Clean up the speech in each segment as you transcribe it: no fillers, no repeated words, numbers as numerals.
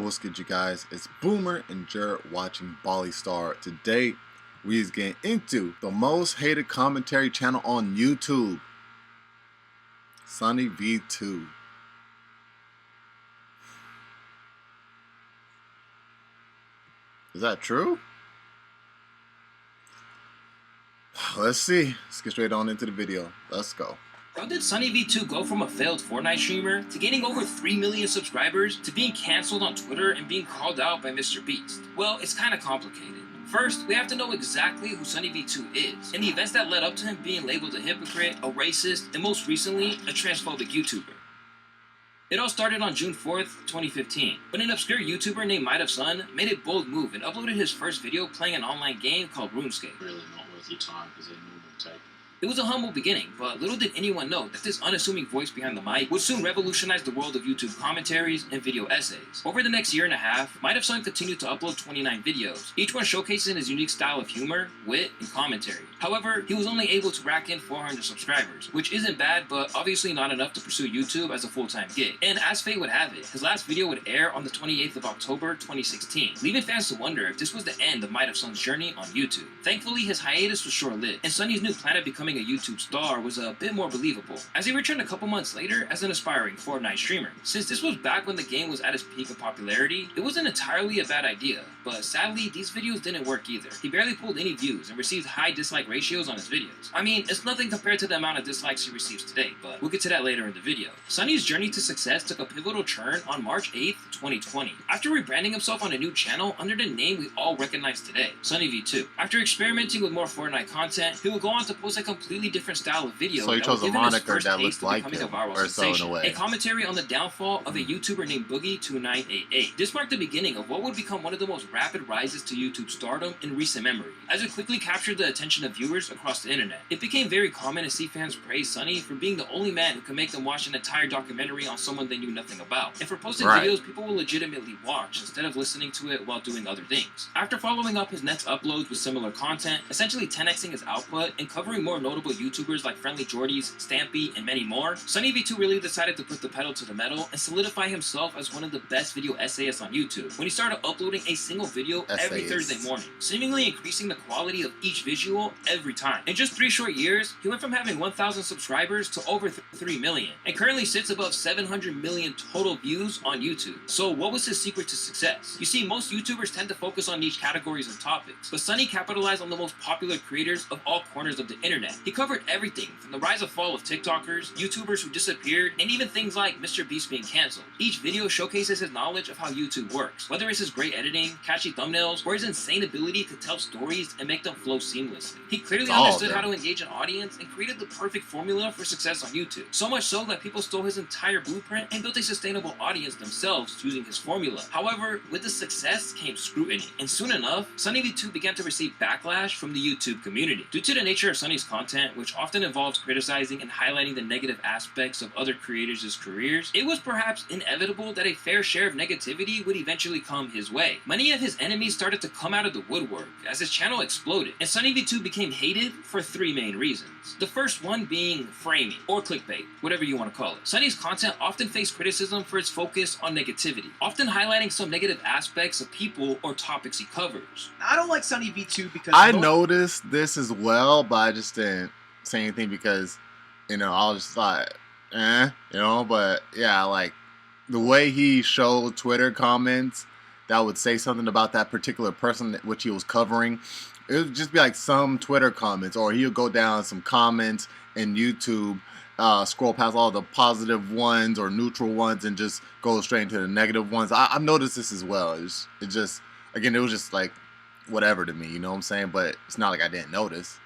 what's good, you guys? It's Boomer and Jared watching Bali Star. Today, we is getting into the most hated commentary channel on YouTube, SunnyV2. Is that true? Let's see. Let's get straight on into the video. Let's go. How did SunnyV2 go from a failed Fortnite streamer to gaining over 3 million subscribers to being cancelled on Twitter and being called out by Mr. Beast? Well, it's kinda complicated. First, we have to know exactly who SunnyV2 is, and the events that led up to him being labeled a hypocrite, a racist, and most recently, a transphobic YouTuber. It all started on June 4th, 2015, when an obscure YouTuber named Sun made a bold move and uploaded his first video playing an online game called RuneScape. Really not worth your time because they normally take. It was a humble beginning, but little did anyone know that this unassuming voice behind the mic would soon revolutionize the world of YouTube commentaries and video essays. Over the next year and a half, Sun continued to upload 29 videos, each one showcasing his unique style of humor, wit, and commentary. However, he was only able to rack in 400 subscribers, which isn't bad, but obviously not enough to pursue YouTube as a full-time gig. And as fate would have it, his last video would air on the 28th of October, 2016, leaving fans to wonder if this was the end of Sun's journey on YouTube. Thankfully, his hiatus was short-lived, and Sunny's new plan of becoming a YouTube star was a bit more believable, as he returned a couple months later as an aspiring Fortnite streamer. Since this was back when the game was at its peak of popularity, it wasn't entirely a bad idea, but sadly, these videos didn't work either. He barely pulled any views and received high dislike ratios on his videos. I mean, it's nothing compared to the amount of dislikes he receives today, but we'll get to that later in the video. Sunny's journey to success took a pivotal turn on March 8th, 2020, after rebranding himself on a new channel under the name we all recognize today, SunnyV2. After experimenting with more Fortnite content, he would go on to post a completely different style of video. So he chose a moniker that looked like him, or so in a way. A commentary on the downfall of a YouTuber named Boogie2988. This marked the beginning of what would become one of the most rapid rises to YouTube stardom in recent memory, as it quickly captured the attention of viewers across the internet. It became very common to see fans praise Sunny for being the only man who could make them watch an entire documentary on someone they knew nothing about. And for posted videos people will legitimately watch instead of listening to it while doing other things. After following up his next uploads with similar content, essentially 10xing his output and covering more notable YouTubers like Friendly Jordies, Stampy, and many more, SunnyV2 really decided to put the pedal to the metal and solidify himself as one of the best video essayists on YouTube when he started uploading a single video every Thursday morning, seemingly increasing the quality of each visual every time. In just 3 short years, he went from having 1,000 subscribers to over 3 million, and currently sits above 700 million total views on YouTube. So what was his secret to success? You see, most YouTubers tend to focus on niche categories and topics, but Sunny capitalized on the most popular creators of all corners of the internet. He covered everything from the rise and fall of TikTokers, YouTubers who disappeared, and even things like Mr. Beast being cancelled. Each video showcases his knowledge of how YouTube works, whether it's his great editing, catchy thumbnails, or his insane ability to tell stories and make them flow seamlessly. He clearly understood how to engage an audience and created the perfect formula for success on YouTube. So much so that people stole his entire blueprint and built a sustainable audience themselves using his formula. However, with the success came scrutiny, and soon enough, SunnyV2 began to receive backlash from the YouTube community. Due to the nature of Sunny's content, which often involves criticizing and highlighting the negative aspects of other creators' careers, it was perhaps inevitable that a fair share of negativity would eventually come his way. Many of his enemies started to come out of the woodwork as his channel exploded, and SunnyV2 became hated for 3 main reasons. The first one being framing, or clickbait, whatever you want to call it. Sunny's content often faced criticism for its focus on negativity, often highlighting some negative aspects of people or topics he covers. I don't like SunnyV2 because I noticed this as well, but I just didn't say anything because, you know, I was just like, you know, but yeah, like the way he showed Twitter comments that would say something about that particular person which he was covering, it would just be like some Twitter comments, or he would go down some comments in YouTube, scroll past all the positive ones or neutral ones and just go straight into the negative ones. I've noticed this as well. It just, again, it was just like whatever to me, you know what I'm saying? But it's not like I didn't notice.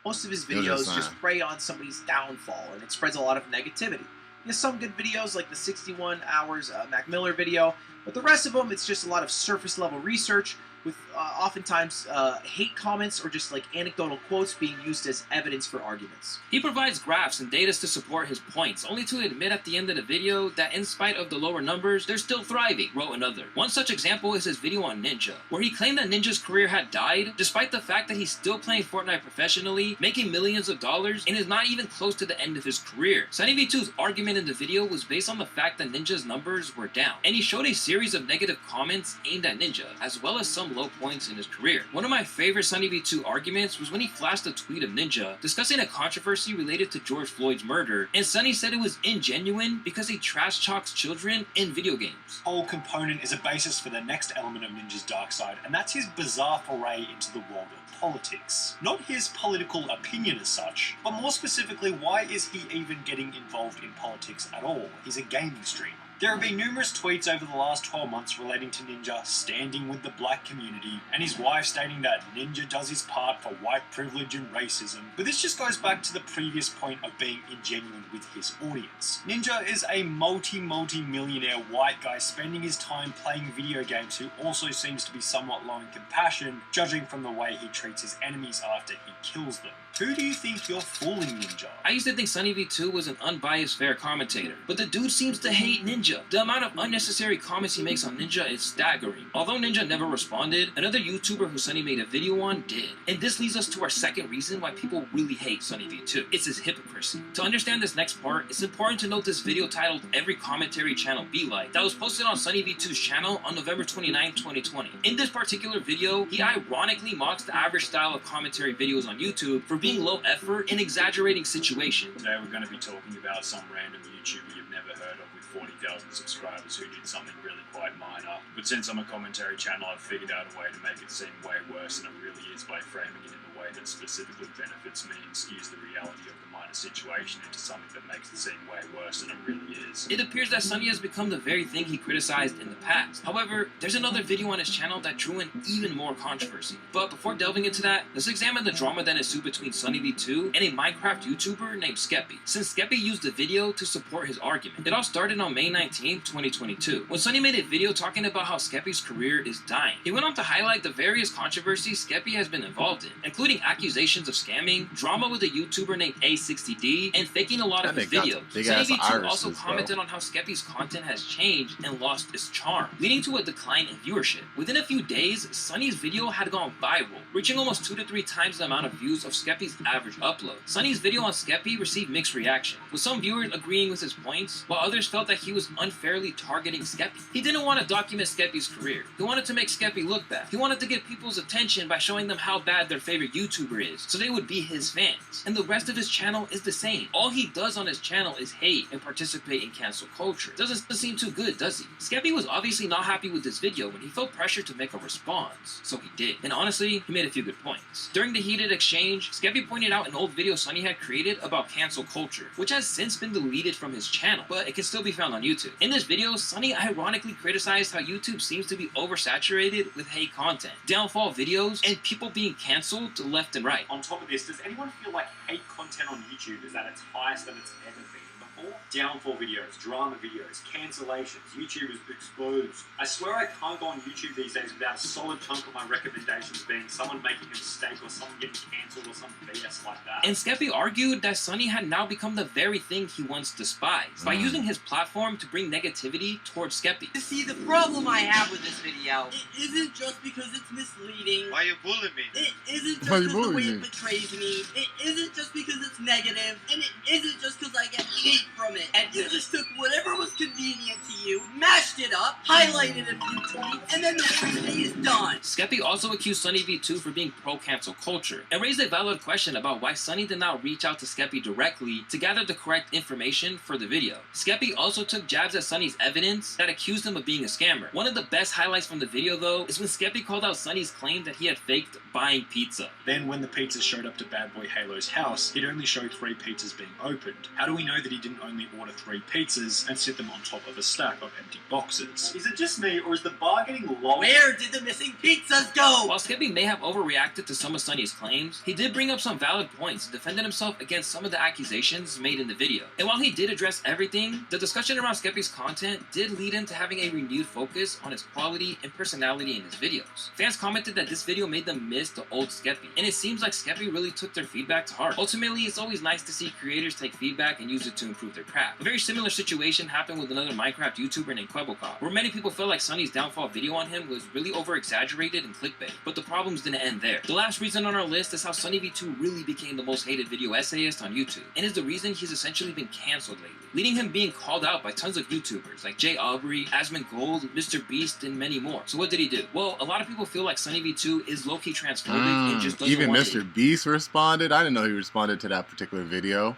Most of his videos just prey on somebody's downfall, and it spreads a lot of negativity. He has some good videos like the 61 hours Mac Miller video, but the rest of them, it's just a lot of surface level research with oftentimes hate comments or just like anecdotal quotes being used as evidence for arguments. He provides graphs and data to support his points, only to admit at the end of the video that in spite of the lower numbers, they're still thriving, wrote another. One such example is his video on Ninja, where he claimed that Ninja's career had died, despite the fact that he's still playing Fortnite professionally, making millions of dollars, and is not even close to the end of his career. SunnyV2's argument in the video was based on the fact that Ninja's numbers were down, and he showed a series series of negative comments aimed at Ninja, as well as some low points in his career. One of my favorite SunnyV2 arguments was when he flashed a tweet of Ninja discussing a controversy related to George Floyd's murder, and Sunny said it was ingenuine because he trash talks children in video games. Whole component is a basis for the next element of Ninja's dark side, and that's his bizarre foray into the world of politics. Not his political opinion as such, but more specifically, why is he even getting involved in politics at all? He's a gaming streamer. There have been numerous tweets over the last 12 months relating to Ninja standing with the black community, and his wife stating that Ninja does his part for white privilege and racism, but this just goes back to the previous point of being ingenuine with his audience. Ninja is a multi-millionaire white guy spending his time playing video games who also seems to be somewhat low in compassion, judging from the way he treats his enemies after he kills them. Who do you think you're fooling, Ninja? I used to think SunnyV2 was an unbiased, fair commentator, but the dude seems to hate Ninja. The amount of unnecessary comments he makes on Ninja is staggering. Although Ninja never responded, another YouTuber who Sunny made a video on did. And this leads us to our second reason why people really hate SunnyV2. It's his hypocrisy. To understand this next part, it's important to note this video titled Every Commentary Channel Be Like that was posted on SunnyV2's channel on November 29, 2020. In this particular video, he ironically mocks the average style of commentary videos on YouTube for being low effort and exaggerating situations. Today we're going to be talking about some random YouTuber you've never heard of with 40,000 subscribers who did something really quite minor. But since I'm a commentary channel, I've figured out a way to make it seem way worse than it really is by framing it in a way that specifically benefits me and skews the reality of the minor situation into something that makes it seem way worse than it really is. It appears that Sunny has become the very thing he criticized in the past. However, there's another video on his channel that drew in even more controversy. But before delving into that, let's examine the drama that ensued between SunnyV2 and a Minecraft YouTuber named Skeppy, since Skeppy used the video to support his argument. It all started on May 19, 2022, when Sunny made a video talking about how Skeppy's career is dying. He went on to highlight the various controversies Skeppy has been involved in, including accusations of scamming, drama with a YouTuber named A60D, and faking a lot of his videos. SunnyV2 also commented on how Skeppy's content has changed and lost its charm, leading to a decline in viewership. Within a few days, Sunny's video had gone viral, reaching almost 2 to 3 times the amount of views of Skeppy's average upload. Sunny's video on Skeppy received mixed reaction, with some viewers agreeing with his points, while others felt that he was unfairly targeting Skeppy. He didn't want to document Skeppy's career. He wanted to make Skeppy look bad. He wanted to get people's attention by showing them how bad their favorite YouTuber is, so they would be his fans. And the rest of his channel is the same. All he does on his channel is hate and participate in cancel culture. Doesn't seem too good, does he? Skeppy was obviously not happy with this video when he felt pressure to make a response, so he did. And honestly, he made a few good points. During the heated exchange, Skeppy pointed out an old video Sunny had created about cancel culture, which has since been deleted from his channel, but it can still be found on YouTube. In this video, Sunny ironically criticized how YouTube seems to be oversaturated with hate content, downfall videos, and people being cancelled left and right. On top of this, does anyone feel like hate content on YouTube is at its highest that it's ever been before? Downfall videos, drama videos, cancellations, YouTubers exposed. I swear I can't go on YouTube these days without a solid chunk of my recommendations being someone making a mistake or someone getting cancelled or some BS like that. And Skeppy argued that Sunny had now become the very thing he once despised, by using his platform to bring negativity towards Skeppy. See, the problem I have with this video, it isn't just because it's misleading. Why you bullying me? It isn't just because the way it betrays me. It isn't just because it's negative. And it isn't just because I get hate from it. And you just took whatever was convenient to you, mashed it up, highlighted a few tweets, and then the workday is done. Skeppy also accused SunnyV2 for being pro-cancel culture, and raised a valid question about why Sunny did not reach out to Skeppy directly to gather the correct information for the video. Skeppy also took jabs at Sunny's evidence that accused him of being a scammer. One of the best highlights from the video, though, is when Skeppy called out Sunny's claim that he had faked buying pizza. Then when the pizzas showed up to Bad Boy Halo's house, he'd only show 3 pizzas being opened. How do we know that he didn't only order 3 pizzas and sit them on top of a stack of empty boxes? Is it just me, or is the bar getting low? Where did the missing pizzas go? While Skeppy may have overreacted to some of Sunny's claims, he did bring up some valid points and defended himself against some of the accusations made in the video. And while he did address everything, the discussion around Skeppy's content did lead him to having a renewed focus on his quality and personality in his videos. Fans commented that this video made them miss the old Skeppy, and it seems like Skeppy really took their feedback to heart. Ultimately, it's always nice to see creators take feedback and use it to improve their craft. A very similar situation happened with another Minecraft YouTuber named Quebblecop, where many people felt like Sunny's downfall video on him was really over-exaggerated and clickbait. But the problems didn't end there. The last reason on our list is how SunnyV2 really became the most hated video essayist on YouTube, and is the reason he's essentially been cancelled lately, leading him being called out by tons of YouTubers like Jay Aubrey, Asmongold, Mr. Beast, and many more. So what did he do? Well, a lot of people feel like SunnyV2 is low-key transphobic and just doesn't even want Mr. Beast responded? I didn't know he responded to that particular video.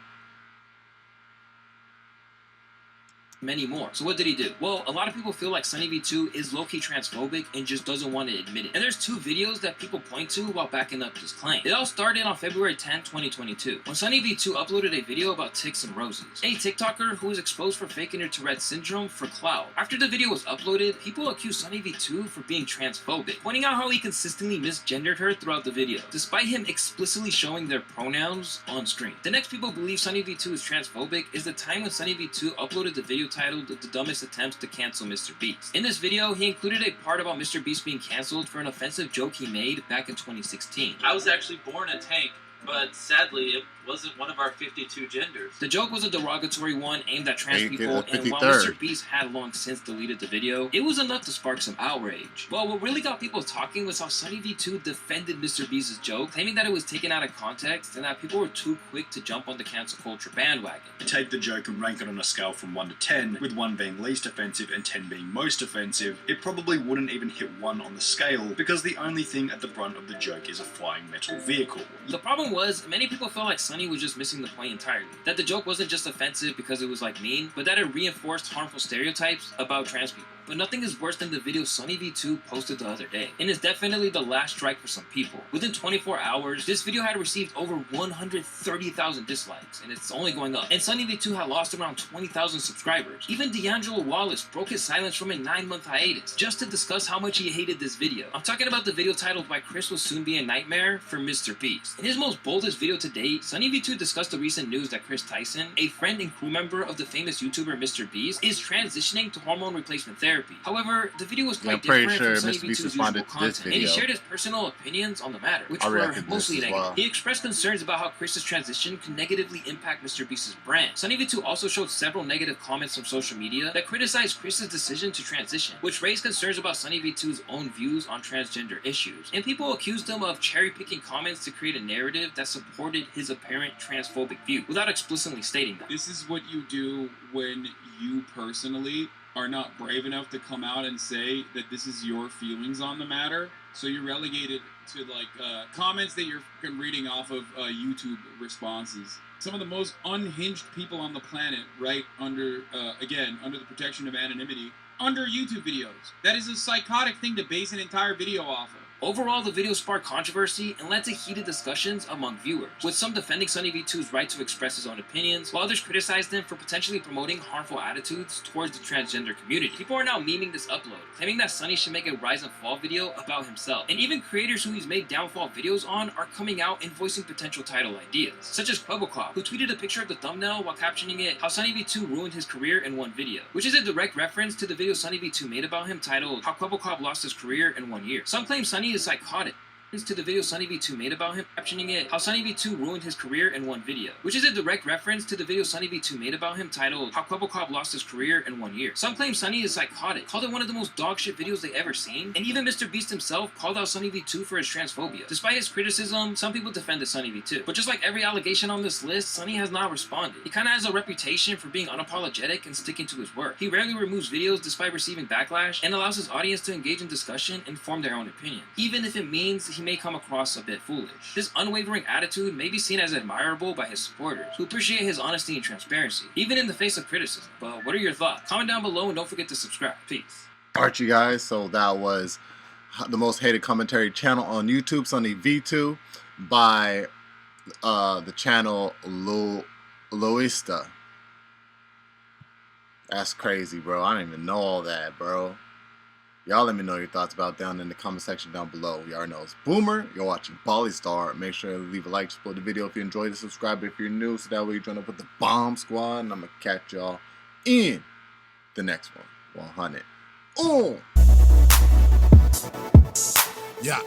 Many more. So what did he do? Well, a lot of people feel like SunnyV2 is low-key transphobic and just doesn't want to admit it. And there's two videos that people point to while backing up his claim. It all started on February 10, 2022, when SunnyV2 uploaded a video about ticks and roses, a TikToker who was exposed for faking her Tourette's syndrome for clout. After the video was uploaded, people accused SunnyV2 for being transphobic, pointing out how he consistently misgendered her throughout the video, despite him explicitly showing their pronouns on screen. The next people believe SunnyV2 is transphobic is the time when SunnyV2 uploaded the video titled The Dumbest Attempts to Cancel Mr. Beast. In this video, he included a part about Mr. Beast being cancelled for an offensive joke he made back in 2016. I was actually born a tank, but sadly it wasn't one of our 52 genders. The joke was a derogatory one aimed at trans people, and while 53rd. Mr. Beast had long since deleted the video, it was enough to spark some outrage. But what really got people talking was how SunnyV2 defended Mr. Beast's joke, claiming that it was taken out of context and that people were too quick to jump on the cancel culture bandwagon. Take the joke and rank it on a scale from 1 to 10, with 1 being least offensive and 10 being most offensive, it probably wouldn't even hit 1 on the scale, because the only thing at the brunt of the joke is a flying metal vehicle. The problem was, many people felt like Sunny was just missing the point entirely. That the joke wasn't just offensive because it was like mean, but that it reinforced harmful stereotypes about trans people. But nothing is worse than the video SunnyV2 posted the other day, and is definitely the last strike for some people. Within 24 hours, this video had received over 130,000 dislikes, and it's only going up. And SunnyV2 had lost around 20,000 subscribers. Even D'Angelo Wallace broke his silence from a 9-month hiatus, just to discuss how much he hated this video. I'm talking about the video titled Why Chris Will Soon Be a Nightmare for Mr. Beast. In his most boldest video to date, SunnyV2 discussed the recent news that Chris Tyson, a friend and crew member of the famous YouTuber Mr. Beast, is transitioning to hormone replacement therapy. However, the video was quite different from SunnyV2's usual content, and he shared his personal opinions on the matter, which were mostly negative. Well. He expressed concerns about how Chris's transition could negatively impact Mr. Beast's brand. SunnyV2 also showed several negative comments from social media that criticized Chris's decision to transition, which raised concerns about SunnyV2's own views on transgender issues. And people accused him of cherry-picking comments to create a narrative that supported his apparent transphobic view, without explicitly stating that. This is what you do when you personally are not brave enough to come out and say that this is your feelings on the matter. So you're relegated to like comments that you're reading off of YouTube responses. Some of the most unhinged people on the planet, right under, again, under the protection of anonymity, under YouTube videos. That is a psychotic thing to base an entire video off of. Overall, the video sparked controversy and led to heated discussions among viewers, with some defending SunnyV2's right to express his own opinions, while others criticized him for potentially promoting harmful attitudes towards the transgender community. People are now memeing this upload, claiming that Sunny should make a rise and fall video about himself, and even creators who he's made downfall videos on are coming out and voicing potential title ideas, such as Quebblecop, who tweeted a picture of the thumbnail while captioning it, "How SunnyV2 ruined his career in one video," which is a direct reference to the video SunnyV2 made about him titled, "How Quebblecop Lost His Career in 1 Year." Some claim Sunny is psychotic, to the video SunnyV2 made about him, captioning it, "How SunnyV2 ruined his career in one video," which is a direct reference to the video SunnyV2 made about him titled, "How Quebblecop Lost His Career in 1 Year." Some claim Sunny is psychotic, called it one of the most dogshit videos they ever seen, and even Mr. Beast himself called out SunnyV2 for his transphobia. Despite his criticism, some people defended SunnyV2. But just like every allegation on this list, Sunny has not responded. He kinda has a reputation for being unapologetic and sticking to his work. He rarely removes videos despite receiving backlash, and allows his audience to engage in discussion and form their own opinion, even if it means he may come across a bit foolish. This unwavering attitude may be seen as admirable by his supporters, who appreciate his honesty and transparency, even in the face of criticism. But what are your thoughts? Comment down below and don't forget to subscribe. Peace. Alright, you guys, so that was the most hated commentary channel on YouTube, SunnyV2, by the channel Loista. That's crazy, bro. I didn't even know all that, bro. Y'all let me know your thoughts about down in the comment section down below. You already know it's Boomer. You're watching Polystar. Make sure to leave a like, support the video if you enjoyed it, subscribe if you're new, so that way you join up with the Bomb Squad. And I'm going to catch y'all in the next one. 100. Oh! Yeah.